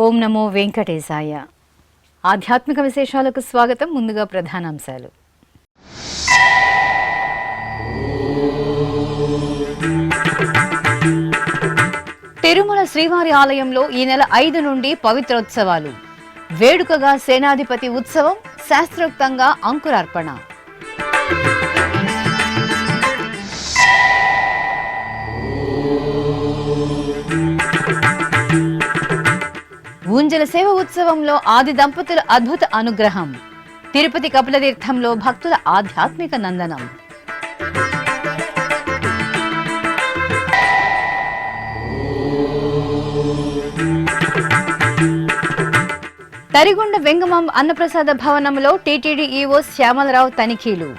ఓం నమో వెంకటేశాయ. ఆధ్యాత్మిక విశేషాలకు స్వాగతం. ముందుగా ప్రధానాంశాలు. తిరుమల శ్రీవారి ఆలయంలో ఈ నెల 5 నుండి పవిత్రోత్సవాలు. వేడుకగా సేనాధిపతి ఉత్సవం, శాస్త్రోక్తంగా అంకురార్పణ. ఊంజల సేవ ఉత్సవంలో ఆది దంపతుల అద్భుత అనుగ్రహం. తిరుపతి కపిలతీర్థంలో భక్తుల ఆధ్యాత్మిక నందనం. తరిగొండ వెంగమాంబ అన్నప్రసాద భవనంలో టీటీడీ ఈవో శ్యామలరావు తనిఖీలు.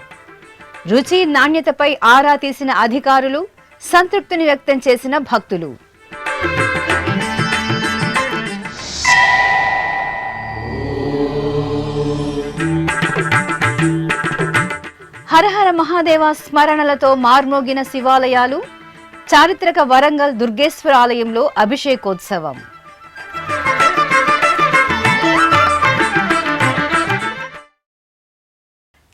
రుచి నాణ్యతపై ఆరా తీసిన అధికారులు, సంతృప్తిని వ్యక్తం చేసిన భక్తులు. హరహర మహాదేవ స్మరణలతో మార్మోగిన శివాలయాలు. చారిత్రక వరంగల్ దుర్గేశ్వర ఆలయంలో అభిషేకోత్సవం.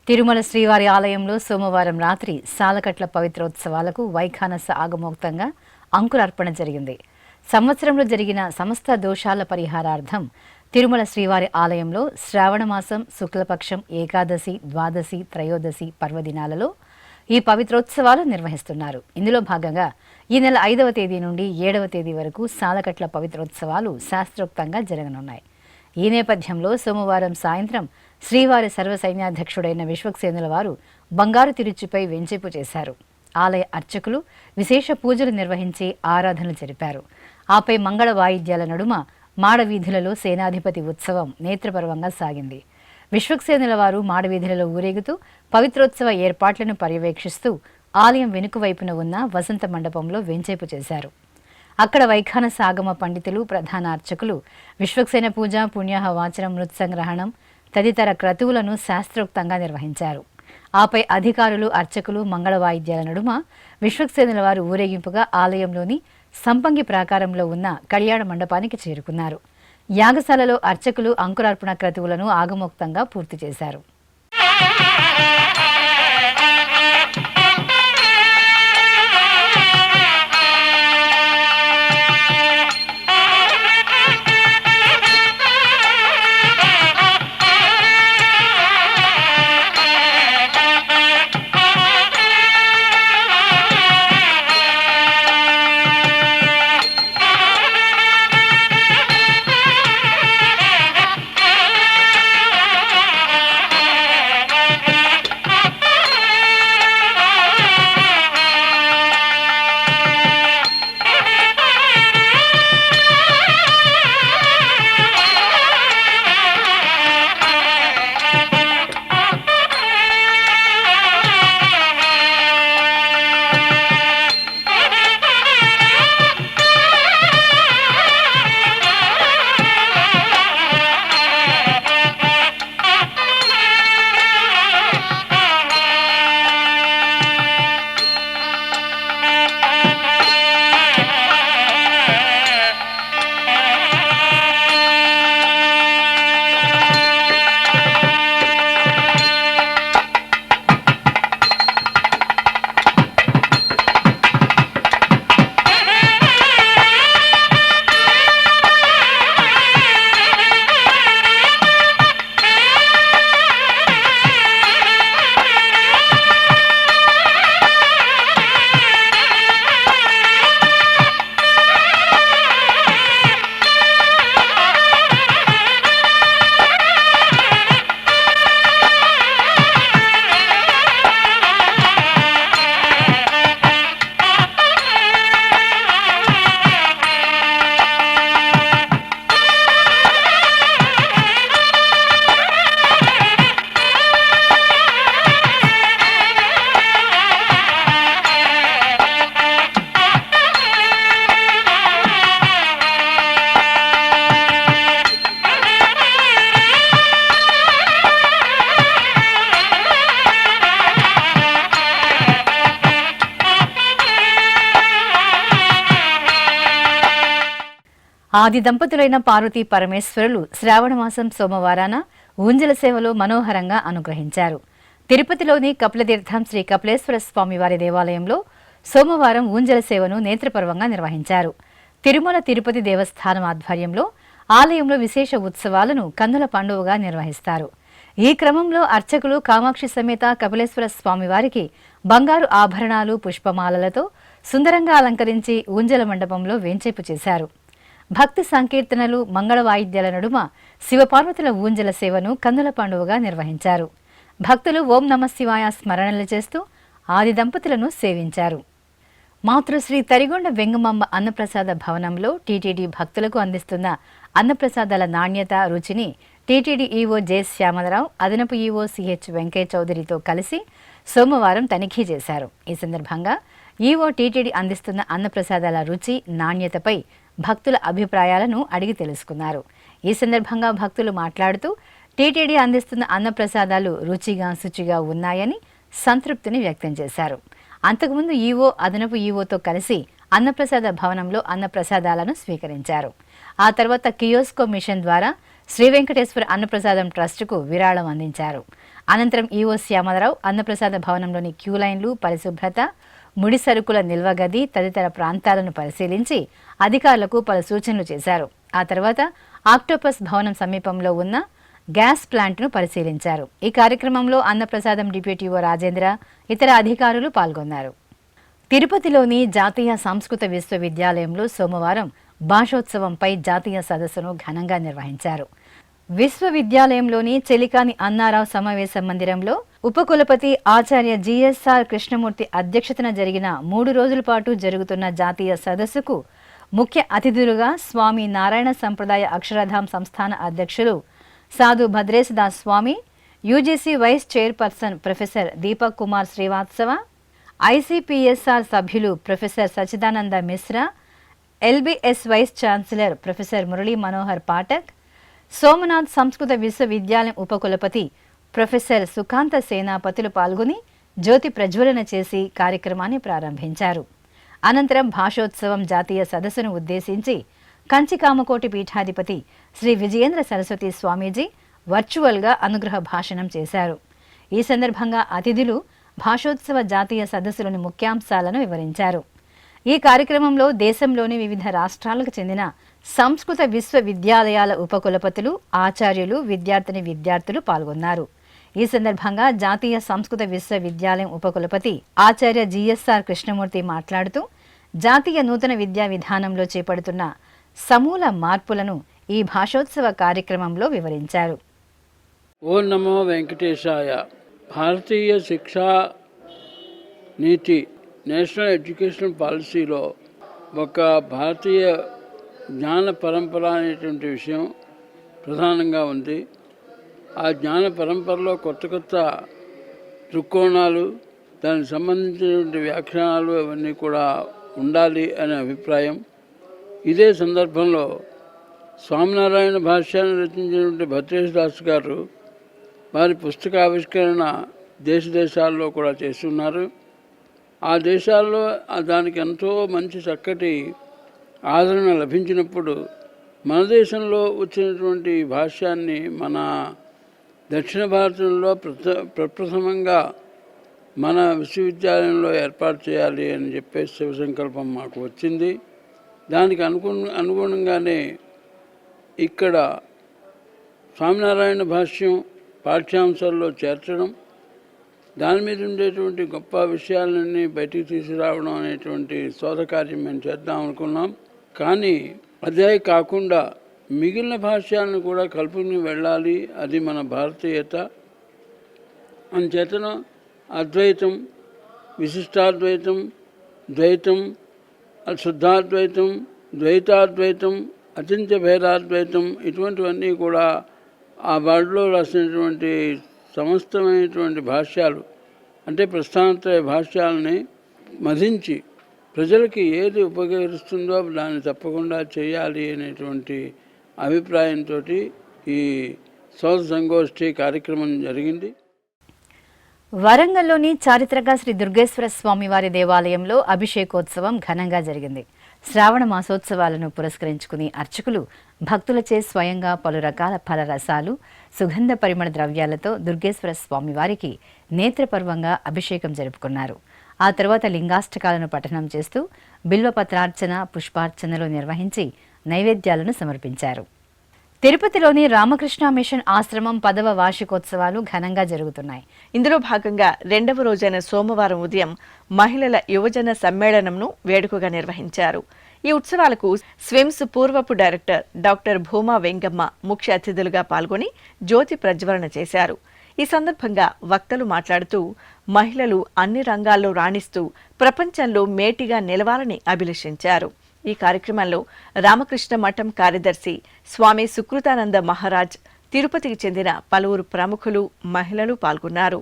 తిరుమల శ్రీవారి ఆలయంలో సోమవారం రాత్రి సాలకట్ల పవిత్రోత్సవాలకు వైఖానస ఆగమోక్తంగా అంకురార్పణ జరిగింది. సంవత్సరంలో జరిగిన సమస్త దోషాల పరిహారార్థం తిరుమల శ్రీవారి ఆలయంలో శ్రావణమాసం శుక్లపక్షం ఏకాదశి, ద్వాదశి, త్రయోదశి పర్వదినాలలో ఈ పవిత్రోత్సవాలు నిర్వహిస్తున్నారు. ఇందులో భాగంగా ఈ నెల 5వ తేదీ నుండి 7వ తేదీ వరకు సాలకట్ల పవిత్రోత్సవాలు శాస్త్రోక్తంగా జరగనున్నాయి. ఈ నేపథ్యంలో సోమవారం సాయంత్రం శ్రీవారి సర్వసైన్యాధ్యక్షుడైన విశ్వక్సేనుల వారు బంగారు తిరుచుపై వెంచేపు చేశారు. ఆలయ అర్చకులు విశేష పూజలు నిర్వహించి ఆరాధనలు జరిపారు. ఆపై మంగళ వాయిద్యాల నడుమ మాడవీధులలో సేనాధిపతి ఉత్సవం నేత్రపర్వంగా సాగింది. విశ్వక్సేనుల వారు మాడవీధులలో ఊరేగుతూ పవిత్రోత్సవ ఏర్పాట్లను పర్యవేక్షిస్తూ ఆలయం వెనుక వైపున ఉన్న వసంత మండపంలో వెంచేపు చేశారు. అక్కడ వైఖానస ఆగమ పండితులు, ప్రధాన అర్చకులు విశ్వక్సేన పూజ, పుణ్యాహ వాచనం, మృత్సంగ్రహణం తదితర క్రతువులను శాస్త్రోక్తంగా నిర్వహించారు. ఆపై అధికారులు, అర్చకులు మంగళ వాయిద్యాల నడుమ విశ్వక్సేనుల వారు ఊరేగింపుగా ఆలయంలోని సంపంగి ప్రాకారంలో ఉన్న కళ్యాణ మండపానికి చేరుకున్నారు. యాగశాలలో అర్చకులు అంకురార్పణ క్రతువులను ఆగమోక్తంగా పూర్తి చేశారు. ఆది దంపతులైన పార్వతీ పరమేశ్వరులు శ్రావణమాసం సోమవారాన ఊంజల సేవలో మనోహరంగా అనుగ్రహించారు. తిరుపతిలోని కపిలతీర్థం శ్రీ కపిలేశ్వర స్వామివారి దేవాలయంలో సోమవారం ఊంజల సేవను నేత్రపర్వంగా నిర్వహించారు. తిరుమల తిరుపతి దేవస్థానం ఆధ్వర్యంలో ఆలయంలో విశేష ఉత్సవాలను కన్నుల పండుగగా నిర్వహిస్తారు. ఈ క్రమంలో అర్చకులు కామాక్షి సమేత కపిలేశ్వర స్వామివారికి బంగారు ఆభరణాలు పుష్పమాలలతో సుందరంగా అలంకరించి ఊంజల మండపంలో వేంచేపు చేశారు. భక్తి సంకీర్తనలు మంగళ వాయిద్యాల నడుమ శివపార్వతుల ఊంజల సేవను కన్నుల పండుగగా నిర్వహించారు. భక్తులు ఓం నమః శివాయ స్మరణలు చేస్తూ ఆది దంపతులను సేవించారు. మాతృశ్రీ తరిగొండ వెంగమాంబ అన్నప్రసాద భవనంలో టీటీడీ భక్తులకు అందిస్తున్న అన్నప్రసాదాల నాణ్యత, రుచిని టీటీడీ ఈవో జె శ్యామలరావు, అదనపు ఈవో సిహెచ్ వెంకయ్య చౌదరితో కలిసి సోమవారం తనిఖీ చేశారు. ఈ సందర్భంగా ఈవో టీటీడీ అందిస్తున్న అన్నప్రసాదాల రుచి, నాణ్యతపై భక్తుల అభిప్రాయాలను అడిగి తెలుసుకున్నారు. ఈ సందర్భంగా భక్తులు మాట్లాడుతూ టీటీడీ అందిస్తున్న అన్నప్రసాదాలు రుచిగా, శుచిగా ఉన్నాయని సంతృప్తిని వ్యక్తం చేశారు. అంతకుముందు ఈవో, అదనపు ఈవోతో కలిసి అన్నప్రసాద భవనంలో అన్నప్రసాదాలను స్వీకరించారు. ఆ తర్వాత కియోస్కో మిషన్ ద్వారా శ్రీ వెంకటేశ్వర అన్నప్రసాదం ట్రస్టుకు విరాళం అందించారు. అనంతరం ఈవో శ్యామలరావు అన్నప్రసాద భవనంలోని క్యూలైన్లు, పరిశుభ్రత, ముడి సరుకుల నిల్వ గది తదితర ప్రాంతాలను పరిశీలించి అధికారులకు పలు సూచనలు చేశారు. ఆ తర్వాత ఆక్టోపస్ భవనం సమీపంలో ఉన్న గ్యాస్ ప్లాంట్ను పరిశీలించారు. ఈ కార్యక్రమంలో అన్నప్రసాదం డిప్యూటీ ఈవో రాజేంద్ర, ఇతర అధికారులు పాల్గొన్నారు. తిరుపతిలోని జాతీయ సంస్కృత విశ్వవిద్యాలయంలో సోమవారం భాషోత్సవంపై జాతీయ సదస్సును ఘనంగా నిర్వహించారు. విశ్వవిద్యాలయంలోని చెలికాని అన్నారావు సమావేశ మందిరంలో ఉపకులపతి ఆచార్య జిఎస్ఆర్ కృష్ణమూర్తి అధ్యక్షతన జరిగిన 3 రోజుల పాటు జరుగుతున్న జాతీయ సదస్సుకు ముఖ్య అతిథులుగా స్వామి నారాయణ సంప్రదాయ అక్షరధాం సంస్థాన అధ్యక్షులు Sadhu Bhadresh Das Swami, UGC vice chairperson professor Deepak Kumar Srivastava, ICPSR సభ్యులు professor Sachidananda Mishra, LBS vice chancellor professor Murali Manohar Pathak, Somnath సంస్కృత విశ్వవిద్యాలయం ఉపకులపతి ప్రొఫెసర్ సుకాంత సేనాపతులు పాల్గొని జ్యోతి ప్రజ్వలన చేసి కార్యక్రమాన్ని ప్రారంభించారు. అనంతరం భాషోత్సవం జాతీయ సదస్సును ఉద్దేశించి కంచికామకోటి పీఠాధిపతి శ్రీ విజయేంద్ర సరస్వతి స్వామీజీ వర్చువల్గా అనుగ్రహ భాషణం చేశారు. ఈ సందర్భంగా అతిథులు భాషోత్సవ జాతీయ సదస్సులోని ముఖ్యాంశాలను వివరించారు. ఈ కార్యక్రమంలో దేశంలోని వివిధ రాష్ట్రాలకు చెందిన సంస్కృత విశ్వవిద్యాలయాల ఉపకులపతులు, ఆచార్యులు, విద్యార్థులు పాల్గొన్నారు. ఈ సందర్భంగా జాతీయ సంస్కృత విశ్వవిద్యాలయం ఉపకులపతి ఆచార్య జిఎస్ఆర్ కృష్ణమూర్తి మాట్లాడుతూ జాతీయ నూతన విద్యా విధానంలో చేపడుతున్న సమూల మార్పులను ఈ భాషోత్సవ కార్యక్రమంలో వివరించారు. ఓం నమో వెంకటేశాయ. భారతీయ శిక్షా నీతి, నేషనల్ ఎడ్యుకేషన్ పాలసీలో ఒక భారతీయ జ్ఞాన పరంపర అనేటువంటి విషయం ప్రధానంగా ఉంది. ఆ జ్ఞాన పరంపరలో కొత్త దృక్కోణాలు, దానికి సంబంధించినటువంటి వ్యాఖ్యానాలు అవన్నీ కూడా ఉండాలి అనే అభిప్రాయం. ఇదే సందర్భంలో స్వామినారాయణ భాష్యాన్ని రచించినటువంటి భద్రేశ్ దాస్ గారు వారి పుస్తక ఆవిష్కరణ దేశాల్లో కూడా చేస్తున్నారు. ఆ దేశాల్లో దానికి ఎంతో మంచి చక్కటి ఆదరణ లభించినప్పుడు మన దేశంలో వచ్చినటువంటి భాష్యాన్ని మన దక్షిణ భారతంలో ప్రప్రథమంగా మన విశ్వవిద్యాలయంలో ఏర్పాటు చేయాలి అని చెప్పేసి శివ సంకల్పం మాకు వచ్చింది. దానికి అనుగుణంగానే ఇక్కడ స్వామినారాయణ భాష్యం పాఠ్యాంశాల్లో చేర్చడం, దాని మీద ఉండేటువంటి గొప్ప విషయాలన్నీ బయటికి తీసుకురావడం అనేటువంటి శోధ కార్యం మేము చేద్దాం అనుకున్నాం. కానీ అదే కాకుండా మిగిలిన భాష్యాలను కూడా కలుపుకుని వెళ్ళాలి. అది మన భారతీయత. అంచేతన అద్వైతం, విశిష్టాద్వైతం, ద్వైతం, శుద్ధాద్వైతం, ద్వైతాద్వైతం, అచింత్య భేదాద్వైతం, ఇటువంటివన్నీ కూడా ఆ వాటిలో రాసినటువంటి సమస్తమైనటువంటి భాష్యాలు, అంటే ప్రస్థానత్రయ భాష్యాలని మధించి ప్రజలకి ఏది ఉపకరిస్తుందో దాన్ని తప్పకుండా చేయాలి అనేటువంటి అభిప్రాయంతో ఈ శోధ సంగోష్ఠి కార్యక్రమం జరిగింది. వరంగల్లోని చారిత్రక శ్రీ దుర్గేశ్వర స్వామివారి దేవాలయంలో అభిషేకోత్సవం ఘనంగా జరిగింది. శ్రావణ మాసోత్సవాలను పురస్కరించుకుని అర్చకులు భక్తులచే స్వయంగా పలు రకాల ఫలరసాలు, సుగంధ పరిమళ ద్రవ్యాలతో దుర్గేశ్వర స్వామివారికి నేత్రపర్వంగా అభిషేకం జరుపుకున్నారు. ఆ తరువాత లింగాష్టకాలను పఠనం చేస్తూ బిల్వపత్రార్చన, పుష్పార్చనలు నిర్వహించి నైవేద్యాలను సమర్పించారు. తిరుపతిలోని రామకృష్ణ మిషన్ ఆశ్రమం 10వ వార్షికోత్సవాలు ఘనంగా జరుగుతున్నాయి. ఇందులో భాగంగా 2వ రోజైన సోమవారం ఉదయం మహిళల యువజన సమ్మేళనంను వేడుకగా నిర్వహించారు. ఈ ఉత్సవాలకు స్విమ్స్ పూర్వపు డైరెక్టర్ డాక్టర్ భూమా వెంగమ్మ ముఖ్య అతిథులుగా పాల్గొని జ్యోతి ప్రజ్వలన చేశారు. ఈ సందర్భంగా వక్తలు మాట్లాడుతూ మహిళలు అన్ని రంగాల్లో రాణిస్తూ ప్రపంచంలో మేటిగా నిలవాలని అభిలషించారు. ఈ కార్యక్రమంలో రామకృష్ణ మఠం కార్యదర్శి స్వామి సుకృతానంద మహారాజ్, తిరుపతికి చెందిన పలువురు ప్రముఖులు, మహిళలు పాల్గొన్నారు.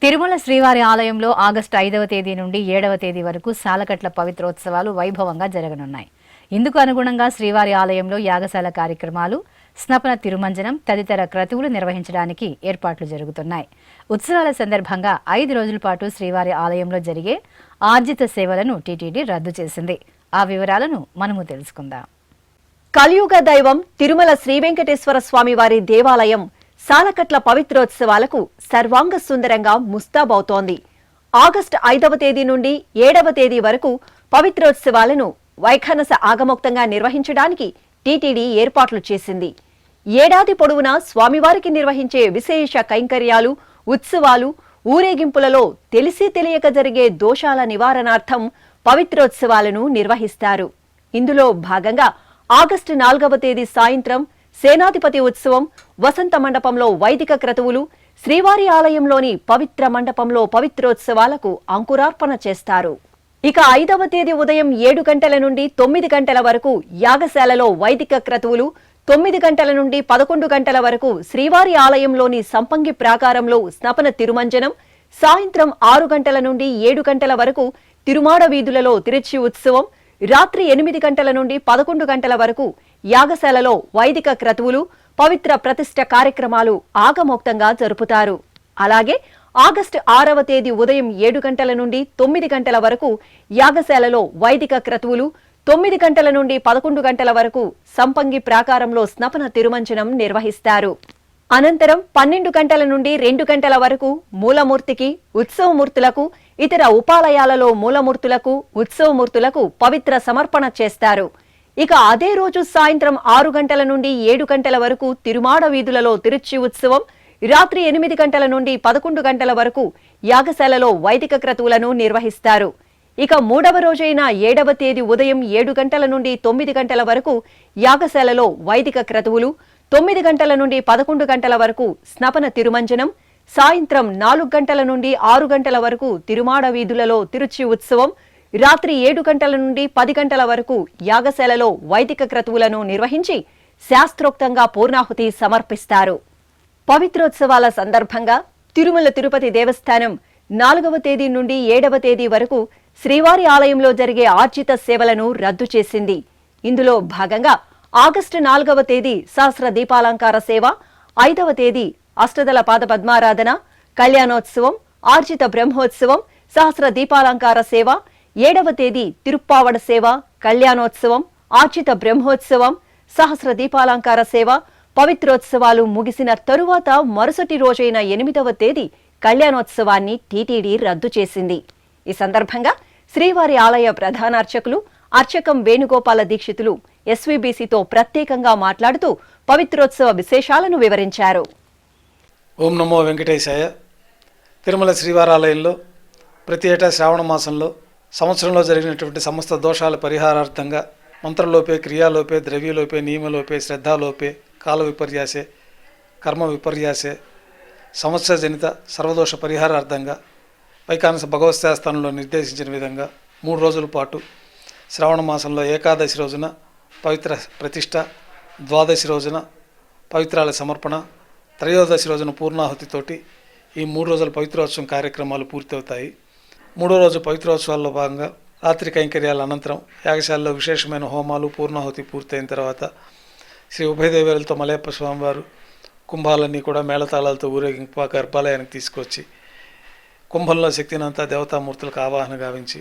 తిరుమల శ్రీవారి ఆలయంలో ఆగస్టు 5వ తేదీ నుండి 7వ తేదీ వరకు సాలకట్ల పవిత్రోత్సవాలు వైభవంగా జరగనున్నాయి. ఇందుకు అనుగుణంగా శ్రీవారి ఆలయంలో యాగశాల కార్యక్రమాలు, స్నపన తిరుమంజనం తదితర క్రతువులు నిర్వహించడానికి ఏర్పాట్లు జరుగుతున్నాయి. ఉత్సవాల సందర్భంగా 5 రోజుల పాటు శ్రీవారి ఆలయంలో జరిగే ఆర్జిత సేవలను టీటీడీ రద్దు చేసింది. ఆ వివరాలను మనము తెలుసుకుందాం. కలియుగ దైవం తిరుమల శ్రీ వెంకటేశ్వర స్వామి వారి దేవాలయం సాలకట్ల పవిత్రోత్సవాలకు సర్వాంగ సుందరంగా ముస్తాబవుతోంది. ఆగస్టు 5వ తేదీ నుండి 7వ తేదీ వరకు పవిత్రోత్సవాలను వైఖానస ఆగమోక్తంగా నిర్వహించడానికి టీటీడీ ఏర్పాట్లు చేసింది. ఏడాది పొడవునా స్వామివారికి నిర్వహించే విశేష కైంకర్యాలు, ఉత్సవాలు, ఊరేగింపులలో తెలిసి తెలియక జరిగే దోషాల నివారణార్థం పవిత్రోత్సవాలను నిర్వహిస్తారు. ఇందులో భాగంగా ఆగస్టు 4వ తేదీ సాయంత్రం సేనాధిపతి ఉత్సవం, వసంత మండపంలో వైదిక క్రతువులు, శ్రీవారి ఆలయంలోని పవిత్ర మండపంలో పవిత్రోత్సవాలకు అంకురార్పణ చేస్తారు. ఇక 5వ తేదీ ఉదయం 7 గంటల నుండి 9 గంటల వరకు యాగశాలలో వైదిక క్రతువులు, 9 గంటల నుండి 11 గంటల వరకు శ్రీవారి ఆలయంలోని సంపంగి ప్రాకారంలో స్నపన తిరుమంజనం, సాయంత్రం 6 గంటల నుండి 7 గంటల వరకు తిరుమాడ వీధులలో తిరుచి ఉత్సవం, రాత్రి 8 గంటల నుండి 11 గంటల వరకు యాగశాలలో వైదిక క్రతువులు, పవిత్ర ప్రతిష్ఠ కార్యక్రమాలు ఆగమోక్తంగా జరుపుతారు. అలాగే ఆగస్టు 6వ తేదీ ఉదయం 7 గంటల నుండి 9 గంటల వరకు యాగశాలలో వైదిక క్రతువులు, 9 గంటల నుండి 11 గంటల వరకు సంపంగి ప్రాకారంలో స్నపన తిరుమంజనం నిర్వహిస్తారు. అనంతరం 12 గంటల నుండి 2 గంటల వరకు మూలమూర్తికి, ఉత్సవమూర్తులకు, ఇతర ఉపాలయాలలో మూలమూర్తులకు, ఉత్సవమూర్తులకు పవిత్ర సమర్పణ చేస్తారు. ఇక అదే రోజు సాయంత్రం 6 గంటల నుండి 7 గంటల వరకు తిరుమాడ వీధులలో తిరుచి ఉత్సవం, రాత్రి 8 గంటల నుండి 11 గంటల వరకు యాగశాలలో వైదిక క్రతువులను నిర్వహిస్తారు. ఇక 3వ రోజైన 7వ తేదీ ఉదయం 7 గంటల నుండి 9 గంటల వరకు యాగశాలలో వైదిక క్రతువులు, 9 గంటల నుండి 11 గంటల వరకు స్నపన తిరుమంజనం, సాయంత్రం 4 గంటల నుండి 6 గంటల వరకు తిరుమాడ వీధులలో తిరుచి ఉత్సవం, రాత్రి 7 గంటల నుండి 10 గంటల వరకు యాగశాలలో వైదిక క్రతువులను నిర్వహించి శాస్త్రోక్తంగా పూర్ణాహుతి సమర్పిస్తారు. పవిత్రోత్సవాల సందర్భంగా తిరుమల తిరుపతి దేవస్థానం 4వ తేదీ నుండి 7వ తేదీ వరకు శ్రీవారి ఆలయంలో జరిగే ఆర్జిత సేవలను రద్దు చేసింది. ఇందులో భాగంగా ఆగస్టు 4వ తేదీ సహస్ర దీపాలంకార సేవ, 5వ తేదీ అష్టదళ పాద పద్మారాధన, కళ్యాణోత్సవం, ఆర్జిత బ్రహ్మోత్సవం, సహస్ర దీపాలంకార సేవ, 7వ తేదీ తిరుప్పావడ సేవ, కళ్యాణోత్సవం, ఆర్జిత బ్రహ్మోత్సవం, సహస్ర దీపాలంకార సేవ, పవిత్రోత్సవాలు ముగిసిన తరువాత మరుసటి రోజైన 8వ తేదీ కళ్యాణోత్సవాన్ని టీటీడీ రద్దు చేసింది. ఈ సందర్భంగా శ్రీవారి ఆలయ ప్రధానార్చకులు అర్చకం వేణుగోపాల దీక్షితులు ఎస్వీబీసీతో ప్రత్యేకంగా మాట్లాడుతూ పవిత్రోత్సవ విశేషాలను వివరించారు. ఓం నమో వెంకటేశాయ. తిరుమల శ్రీవారాలయంలో ప్రతి ఏటా శ్రావణ మాసంలో సంవత్సరంలో జరిగినటువంటి సమస్త దోషాల పరిహారార్థంగా మంత్రలోపే, క్రియాలోపే, ద్రవ్యలోపే, నియమలోపే, శ్రద్ధాలోపే, కాల విపర్యాసే, కర్మ విపర్యాసే, సంవత్సర జనిత సర్వదోష పరిహారార్థంగా వైఖానస భగవత్ శాస్త్రంలో నిర్దేశించిన విధంగా 3 రోజుల పాటు శ్రావణ మాసంలో ఏకాదశి రోజున పవిత్ర ప్రతిష్ట, ద్వాదశి రోజున పవిత్రాల సమర్పణ, త్రయోదశి రోజున పూర్ణాహుతితోటి ఈ 3 రోజుల పవిత్రోత్సవం కార్యక్రమాలు పూర్తవుతాయి. 3వ రోజు పవిత్రోత్సవాల్లో భాగంగా రాత్రి కైంకర్యాల అనంతరం యాగశాలలో విశేషమైన హోమాలు, పూర్ణాహుతి పూర్తయిన తర్వాత శ్రీ ఉభయదేవేలతో మలయప్ప స్వామివారు కుంభాలన్నీ కూడా మేళతాళాలతో ఊరేగింపు గర్భాలయానికి తీసుకొచ్చి కుంభంలో శక్తినంతా దేవతామూర్తులకు ఆవాహన గావించి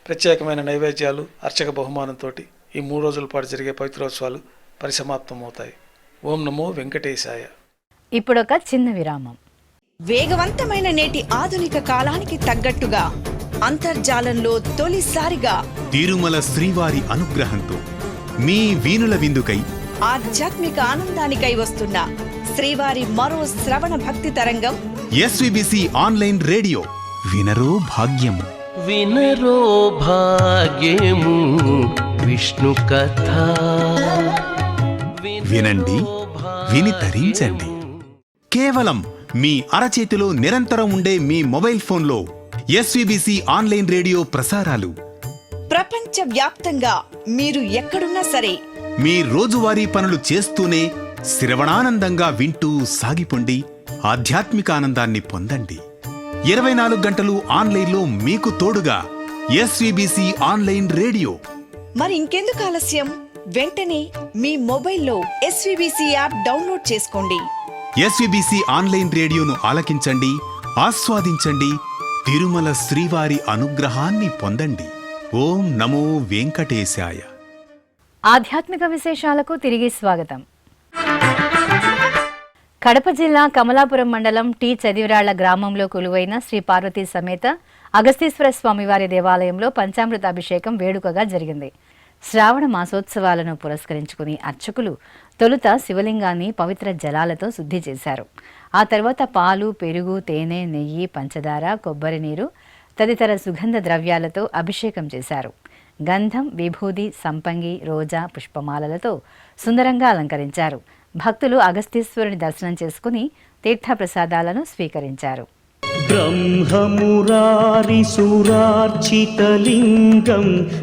ప్రత్యేకమైన నైవేద్యాలు, అర్చక బహుమానంతో ఈ 3 రోజుల పాటు జరిగే పవిత్రోత్సవాలు పరిసమాప్తమవుతాయి. ఓం నమో వెంకటేశాయ. ఇప్పుడొక చిన్న విరామం. వేగవంతమైన నేటి ఆధునిక కాలానికి తగ్గట్టుగా అంతర్జాలంలో తొలిసారిగా తిరుమల శ్రీవారి అనుగ్రహంతో మీ వీణుల విందుకై ఆధ్యాత్మిక ఆనందానికై వస్తున్న శ్రీవారి మరో శ్రవణ భక్తి తరంగం ఎస్విబిసి ఆన్లైన్ రేడియో. వినరో భాగ్యము. వినరో భాగ్యము విష్ణు కథ. వినండి, విని తరించండి. కేవలం మీ అరచేతిలో నిరంతరం ఉండే మీ మొబైల్ ఫోన్లో ఎస్విబిసి ఆన్లైన్ రేడియో ప్రసారాలు. ప్రపంచ వ్యాప్తంగా మీరు ఎక్కడున్నా సరే మీ రోజువారీ పనులు చేస్తూనే శ్రవణానందంగా వింటూ సాగిపోండి, ఆధ్యాత్మిక ఆనందాన్ని పొందండి. 24 గంటలు ఆన్లైన్లో మీకు తోడుగా ఎస్విబిసి ఆన్లైన్ రేడియో. మరి ఇంకెందుకు ఆలస్యం? వెంటనే మీ మొబైల్లో ఎస్విబిసి యాప్ డౌన్లోడ్ చేసుకోండి. ఎస్విబిసి ఆన్లైన్ రేడియోను ఆలకించండి, ఆస్వాదించండి, తిరుమల శ్రీవారి అనుగ్రహాన్ని పొందండి. ఓం నమో వెంకటేశాయ. ఆధ్యాత్మిక విశేషాలకు తిరిగి స్వాగతం. కడప జిల్లా కమలాపురం మండలం టి చదివిరాళ్ల గ్రామంలో కొలువైన శ్రీ పార్వతీ సమేత అగస్తీశ్వర స్వామివారి దేవాలయంలో పంచామృత అభిషేకం వేడుకగా జరిగింది. శ్రావణ మాసోత్సవాలను పురస్కరించుకుని అర్చకులు తొలుత శివలింగాన్ని పవిత్ర జలాలతో శుద్ధి చేశారు. ఆ తర్వాత పాలు, పెరుగు, తేనె, నెయ్యి, పంచదార, కొబ్బరి నీరు తదితర సుగంధ ద్రవ్యాలతో అభిషేకం చేశారు. గంధం, విభూది, సంపంగి, రోజా పుష్పమాలలతో సుందరంగా అలంకరించారు. భక్తులు అగస్తీశ్వరుని దర్శనం చేసుకుని తీర్థప్రసాదాలను స్వీకరించారు. బ్రహ్మమురారి సురార్చితలింగం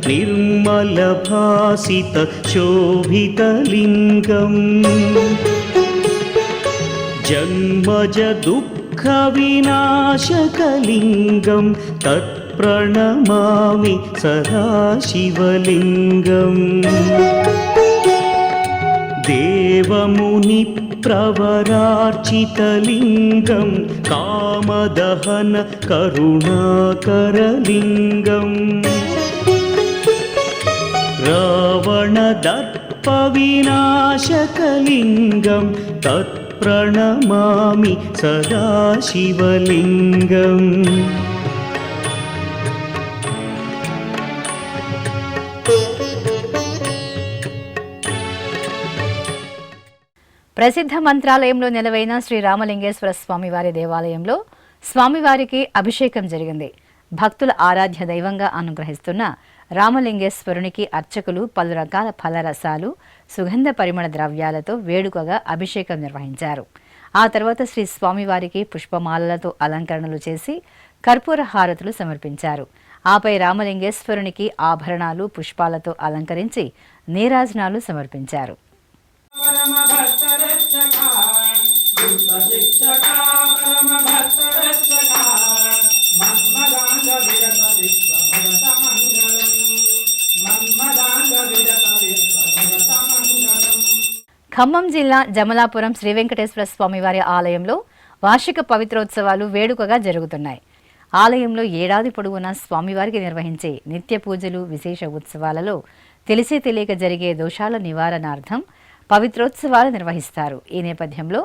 నిర్మలభాసిత శోభితలింగం జన్మజ దుఃఖ వినాశకలింగం తత్ప్రణమామి సదాశివలింగం దేవముని ప్రవరార్చితలింగం కామదహన కరుణాకరలింగం రావణదర్ప వినాశకలింగం తత్ప్రణమామి సదాశివలింగం. ప్రసిద్ధ మంత్రాలయంలో నెలవైన శ్రీ రామలింగేశ్వర స్వామివారి దేవాలయంలో స్వామివారికి అభిషేకం జరిగింది. భక్తుల ఆరాధ్య దైవంగా అనుగ్రహిస్తున్న రామలింగేశ్వరునికి అర్చకులు పలు రకాల ఫలరసాలు, సుగంధ పరిమళ ద్రవ్యాలతో వేడుకగా అభిషేకం నిర్వహించారు. ఆ తర్వాత శ్రీ స్వామివారికి పుష్పమాలలతో అలంకరణలు చేసి కర్పూర హారతులు సమర్పించారు. ఆపై రామలింగేశ్వరునికి ఆభరణాలు, పుష్పాలతో అలంకరించి నీరాజనాలు సమర్పించారు. ఖమ్మం జిల్లా జమలాపురం శ్రీ వెంకటేశ్వర స్వామివారి ఆలయంలో వార్షిక పవిత్రోత్సవాలు వేడుకగా జరుగుతున్నాయి. ఆలయంలో ఏడాది పొడవునా స్వామివారికి నిర్వహించే నిత్య పూజలు, విశేష ఉత్సవాలలో తెలిసే తెలియక జరిగే దోషాల నివారణార్థం పవిత్రోత్సవాలు నిర్వహిస్తారు. ఈ నేపథ్యంలో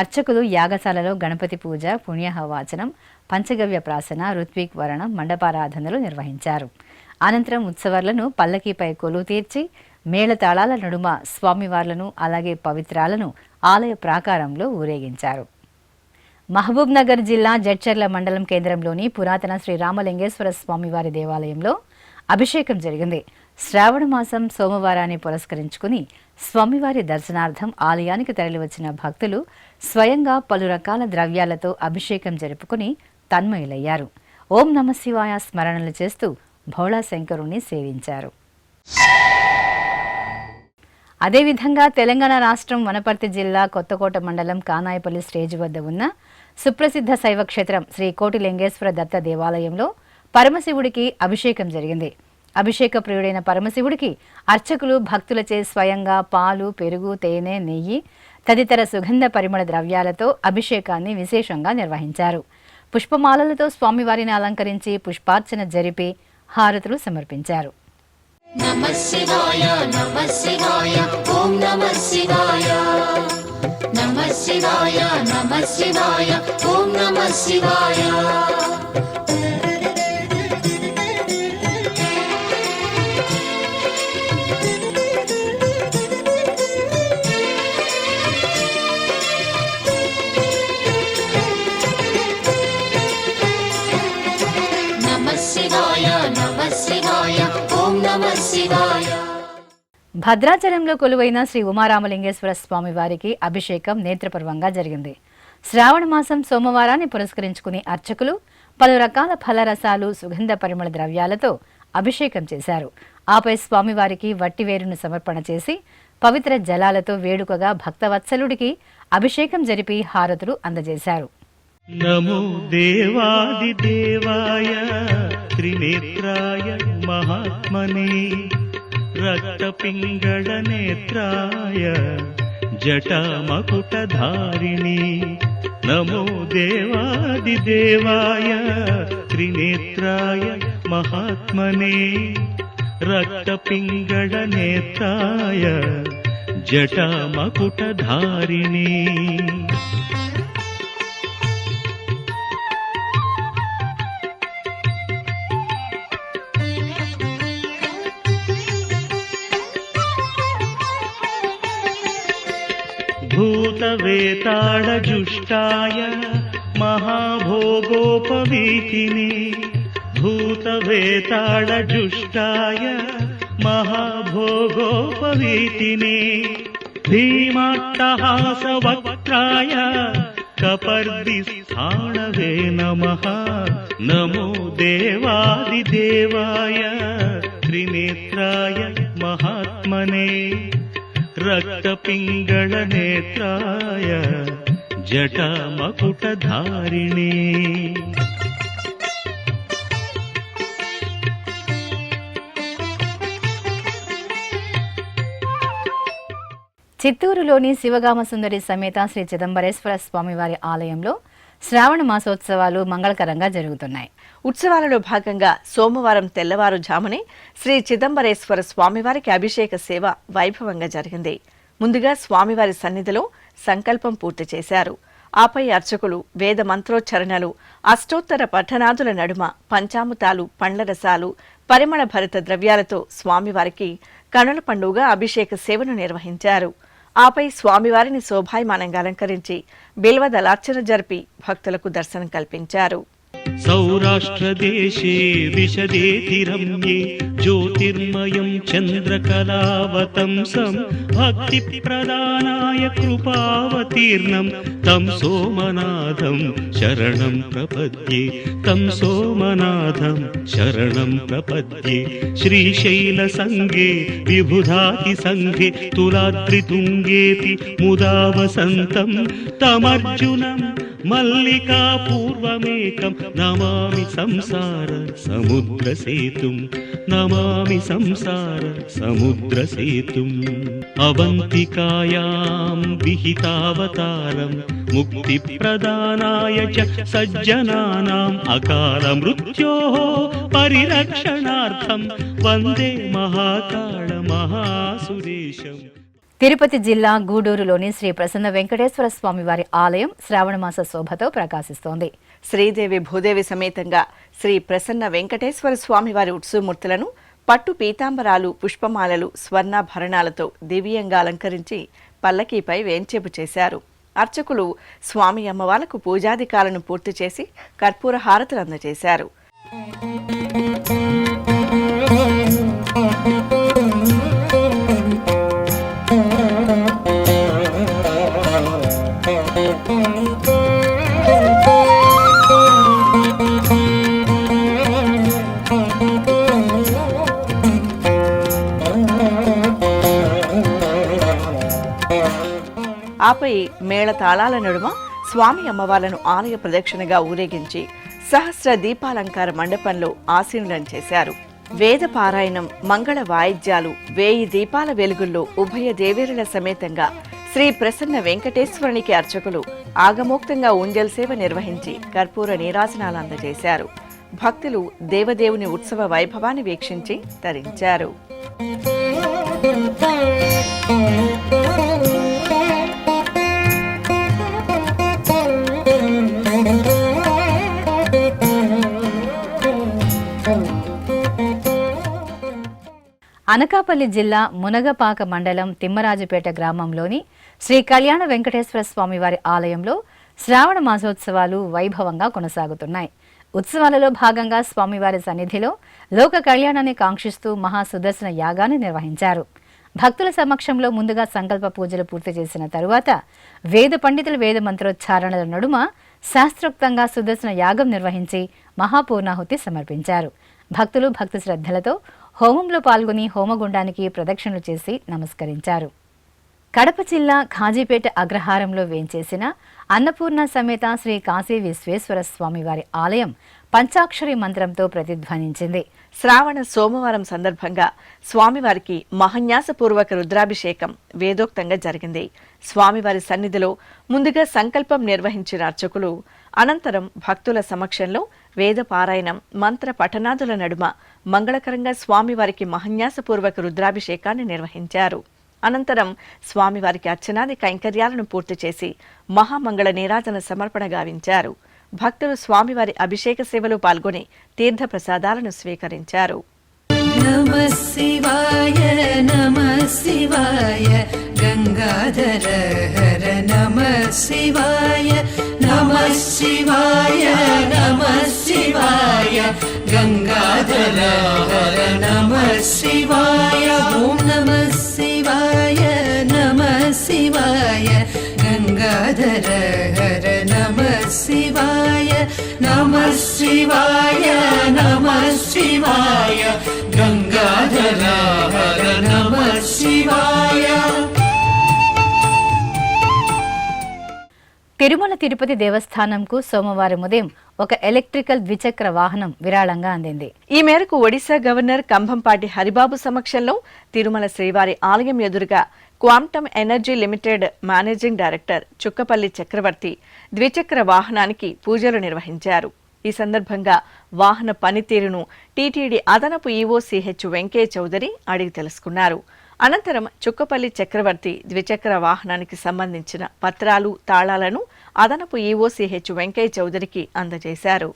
అర్చకులు యాగశాలలో గణపతి పూజ, పుణ్యహవాచనం, పంచగవ్య ప్రాసన, ఋత్విక్ వరణం, మండపారాధనలు నిర్వహించారు. అనంతరం ఉత్సవాలను పల్లకీపై కొలువు తీర్చి మేళతాళాల నడుమ స్వామివార్లను అలాగే పవిత్రాలను ఆలయ ప్రాకారంలో ఊరేగించారు. మహబూబ్ నగర్ జిల్లా జడ్చర్ల మండలం కేంద్రంలోని పురాతన శ్రీ రామలింగేశ్వర స్వామివారి దేవాలయంలో అభిషేకం జరిగింది. శ్రావణ మాసం సోమవారాన్ని పురస్కరించుకుని స్వామివారి దర్శనార్థం ఆలయానికి తరలివచ్చిన భక్తులు స్వయంగా పలు రకాల ద్రవ్యాలతో అభిషేకం జరుపుకుని తన్మయులయ్యారు. ఓం నమ శివాయ స్మరణలు చేస్తూ భోళా శంకరుణ్ణి సేవించారు. అదేవిధంగా తెలంగాణ రాష్ట్రం వనపర్తి జిల్లా కొత్తకోట మండలం కానాయపల్లి స్టేజ్ వద్ద ఉన్న సుప్రసిద్ధ శైవక్షేత్రం శ్రీ కోటిలింగేశ్వర దత్త దేవాలయంలో పరమశివుడికి అభిషేకం జరిగింది. అభిషేక ప్రియుడైన పరమశివుడికి అర్చకులు భక్తులచే స్వయంగా పాలు, పెరుగు, తేనె, నెయ్యి తదితర సుగంధ పరిమళ ద్రవ్యాలతో అభిషేకాన్ని విశేషంగా నిర్వహించారు. పుష్పమాలలతో స్వామివారిని అలంకరించి పుష్పార్చన జరిపి హారతులు సమర్పించారు. నమః శివాయ నమః శివాయ ఓం నమః శివాయ నమః శివాయ నమః శివాయ ఓం నమః శివాయ. నమః శివాయ నమః శివాయ ఓం నమః శివాయ. భద్రాచలంలో కొలువైన శ్రీ ఉమారామలింగేశ్వర స్వామి వారికి అభిషేకం నేత్రపర్వంగా జరిగింది. శ్రావణ మాసం సోమవారాన్ని పురస్కరించుకుని అర్చకులు పలు రకాల ఫలరసాలు, సుగంధ పరిమళ ద్రవ్యాలతో అభిషేకం చేశారు. ఆపై స్వామివారికి వట్టివేరును సమర్పణ చేసి పవిత్ర జలాలతో వేడుకగా భక్తవత్సలుడికి అభిషేకం జరిపి హారతులు అందజేశారు. నమో దేవాది దేవాయ త్రినేత్రాయ మహాత్మనే రక్తపింగళ నేత్రాయ జటామకుటధారిణి. నమో దేవాది దేవాయ త్రినేత్రాయ మహాత్మనే రక్తపింగళ నేత్రాయ జటామకుటధారిణి. భూతవేతాళజుష్టాయ మహాభోగోపవీతిని. భూతవేతాళజుష్టాయ మహాభోగోపవీతిని. భీమాట్టహాసవక్త్రాయ కపర్దిస్థాణవే నమః. నమో దేవాదిదేవాయ త్రినేత్రాయ మహాత్మనే రక్తపింగళ నేత్రాయ జటామకుటధారిణి. చిత్తూరులోని శివగామ సుందరి సమేత శ్రీ చిదంబరేశ్వర స్వామివారి ఆలయంలో శ్రావణ మాసోత్సవాలు మంగళకరంగా జరుగుతున్నాయి. ఉత్సవాలలో భాగంగా సోమవారం తెల్లవారుజామునే శ్రీ చిదంబరేశ్వర స్వామివారికి అభిషేక సేవ వైభవంగా జరిగింది. ముందుగా స్వామివారి సన్నిధిలో సంకల్పం పూర్తి చేశారు. ఆపై అర్చకులు వేద మంత్రోచ్చరణలు, అష్టోత్తర పఠనాదుల నడుమ పంచామృతాలు, పండ్ల రసాలు, పరిమళ భరిత ద్రవ్యాలతో స్వామివారికి కనుల పండుగ అభిషేక సేవను నిర్వహించారు. ఆపై స్వామివారిని శోభాయమానంగా అలంకరించి బిల్వదలార్చన జరిపి భక్తులకు దర్శనం కల్పించారు. సౌరాష్ట్రదేశే విశదేతి రమ్యే జ్యోతిర్మయం చంద్రకళావతంసం భక్తి ప్రదానాయ కృపావతీర్ణం తం సోమనాథం శరణం ప్రపద్యే. తం సోమనాథం శరణం ప్రపద్యే. శ్రీశైల సంగే విబుధాతి సంఘే తులాద్రితుంగేపి ముదా వసంతం తమర్జునం మల్లికా పూర్వమేకం నమామి సంసార సముద్ర సేతుం. నమామి సంసార సముద్ర సేతుం. అవంతికాయాం విహితావతారం ముక్తి ప్రదానాయ చ సజ్జనానాం అకాల మృత్యోః పరిరక్షణార్థం వందే మహాకాళ మహాసురేశం. తిరుపతి జిల్లా గూడూరులోని శ్రీ ప్రసన్న వెంకటేశ్వర స్వామివారి ఆలయం శ్రావణమాస శోభతో ప్రకాశిస్తోంది. శ్రీదేవి భూదేవి సమేతంగా శ్రీ ప్రసన్న వెంకటేశ్వర స్వామివారి ఉత్సవమూర్తులను పట్టు పీతాంబరాలు, పుష్పమాలలు, స్వర్ణాభరణాలతో దివ్యంగా అలంకరించి పల్లకీపై వేంచేపు చేశారు. అర్చకులు స్వామి అమ్మవార్లకు పూజాధికాలను పూర్తి చేసి కర్పూర హారతులు అందజేశారు. ఆపై మేళతాళాల నడుమ స్వామి అమ్మవార్లను ఆలయ ప్రదక్షిణగా ఊరేగించి సహస్ర దీపాలంకార మండపంలో ఆసీనులను చేశారు. వేద పారాయణం, మంగళ వాయిద్యాలు, 1000 దీపాల వెలుగుల్లో ఉభయ దేవేరుల సమేతంగా శ్రీ ప్రసన్న వెంకటేశ్వరునికి అర్చకులు ఆగమోక్తంగా ఉంజల్ సేవ నిర్వహించి కర్పూర నీరాజనాలు అందజేశారు. భక్తులు దేవదేవుని ఉత్సవ వైభవాన్ని వీక్షించి తరించారు. అనకాపల్లి జిల్లా మునగపాక మండలం తిమ్మరాజుపేట గ్రామంలోని శ్రీ కళ్యాణ వెంకటేశ్వర స్వామివారి ఆలయంలో శ్రావణ మాసోత్సవాలు వైభవంగా కొనసాగుతున్నాయి. ఉత్సవాలలో భాగంగా స్వామివారి సన్నిధిలో లోక కళ్యాణాన్ని కాంక్షిస్తూ మహాసుదర్శన యాగాన్ని నిర్వహించారు. భక్తుల సమక్షంలో ముందుగా సంకల్ప పూజలు పూర్తి చేసిన తరువాత వేద పండితుల వేద మంత్రోచ్చారణల నడుమ శాస్త్రోక్తంగా సుదర్శన యాగం నిర్వహించి మహాపూర్ణాహుతి సమర్పించారు. భక్తులు భక్తి శ్రద్ధలతో హోమంలో పాల్గొని హోమగుండానికి ప్రదక్షిణలు చేసి నమస్కరించారు. కడప జిల్లా ఖాజీపేట అగ్రహారంలో వేంచేసిన అన్నపూర్ణ సమేత శ్రీ కాశీ విశ్వేశ్వర స్వామివారి ఆలయం పంచాక్షరి మంత్రంతో ప్రతిధ్వనించింది. శ్రావణ సోమవారం సందర్భంగా స్వామివారికి మహన్యాసపూర్వక రుద్రాభిషేకం వేదోక్తంగా జరిగింది. స్వామివారి సన్నిధిలో ముందుగా సంకల్పం నిర్వహించిన అర్చకులు అనంతరం భక్తుల సమక్షంలో వేద పారాయణం మంత్ర పఠనాదుల నడుమ మంగళకరంగా స్వామివారికి మహన్యాసపూర్వక రుద్రాభిషేకాన్ని నిర్వహించారు. అనంతరం స్వామివారికి అర్చనాది కైంకర్యాలను పూర్తి చేసి మహామంగళ నీరాజన సమర్పణ గావించారు. భక్తులు స్వామివారి అభిషేక సేవలో పాల్గొని తీర్థ ప్రసాదాలను స్వీకరించారు. నమః శివాయ నమః శివాయ గంగాధర హర నమః శివాయ నమః శివాయ నమః శివాయ గంగాధర హర నమః శివాయ ఓం నమః శివాయ నమః శివాయ గంగాధర హర నమః శివాయ నమః శివాయ నమః శివాయ గంగాధర హర నమః శివాయ. తిరుమల తిరుపతి దేవస్థానంకు సోమవారం ఉదయం ఒక ఎలక్ట్రికల్ ద్విచక్ర వాహనం విరాళంగా అందింది. ఈ మేరకు ఒడిశా గవర్నర్ కంభంపాటి హరిబాబు సమక్షంలో తిరుమల శ్రీవారి ఆలయం ఎదురుగా quantum energy limited managing director Chukkapalli Chakravarthi ద్విచక్ర వాహనానికి పూజలు నిర్వహించారు. ఈ సందర్భంగా వాహన పనితీరును టీటీడీ అదనపు ఈవో సిహెచ్ వెంకయ్య చౌదరి అడిగి తెలుసుకున్నారు. అనంతరం చుక్కపల్లి చక్రవర్తి ద్విచక్ర వాహనానికి సంబంధించిన పత్రాలు తాళాలను అదనపు ఈవో సిహెచ్ వెంకయ్య చౌదరికి అందజేశారు.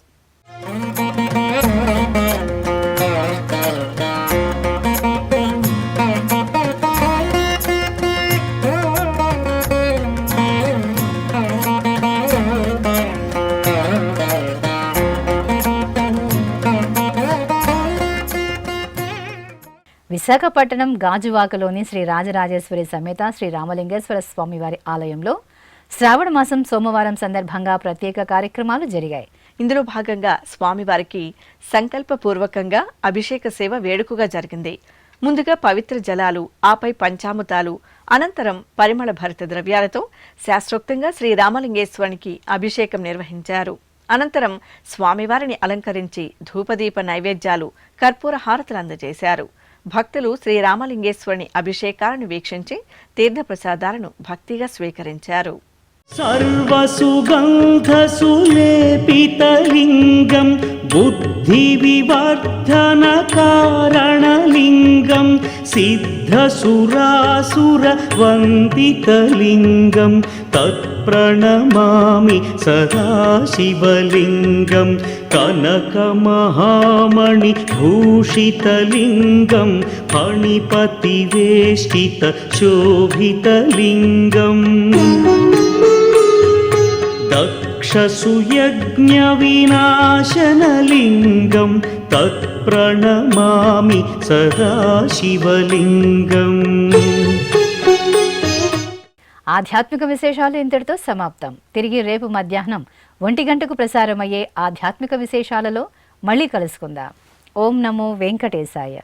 విశాఖపట్నం గాజువాకలోని శ్రీ రాజరాజేశ్వరి సమేత శ్రీ రామలింగేశ్వర స్వామివారి ఆలయంలో శ్రావణ మాసం సోమవారం సందర్భంగా ప్రత్యేక కార్యక్రమాలు జరిగాయి. ఇందులో భాగంగా స్వామివారికి సంకల్పపూర్వకంగా అభిషేక సేవ వేడుకగా జరిగింది. ముందుగా పవిత్ర జలాలు, ఆపై పంచామృతాలు, అనంతరం పరిమళ భరిత ద్రవ్యాలతో శాస్త్రోక్తంగా శ్రీ రామలింగేశ్వరునికి అభిషేకం నిర్వహించారు. అనంతరం స్వామివారిని అలంకరించి ధూపదీప నైవేద్యాలు, కర్పూర హారతులు అందజేశారు. భక్తులు శ్రీరామలింగేశ్వరుని అభిషేకాలను వీక్షించి తీర్థ ప్రసాదాలను భక్తిగా స్వీకరించారు. सर्वसुगन्धसुलेपितलिङ्गं बुद्धिविवर्धनकारणलिङ्गं सिद्धसुरासुरवन्दितलिङ्गं तत्प्रणमामि सदाशिवलिङ्गं कनकमहामणिभूषितलिङ्गं फणिपतिवेष्टितशोभितलिङ्गम् दक्षसुयज्ञविनाशनलिङ्गं तत्प्रणमामि सदाशिवलिङ्गम्. ఆధ్యాత్మిక విశేషాలు ఇంతటితో సమాప్తం. తిరిగి రేపు మధ్యాహ్నం 1 గంటకు ప్రసారమయ్యే ఆధ్యాత్మిక విశేషాలలో మళ్ళీ కలుసుకుందాం. ఓం నమో వెంకటేశాయ.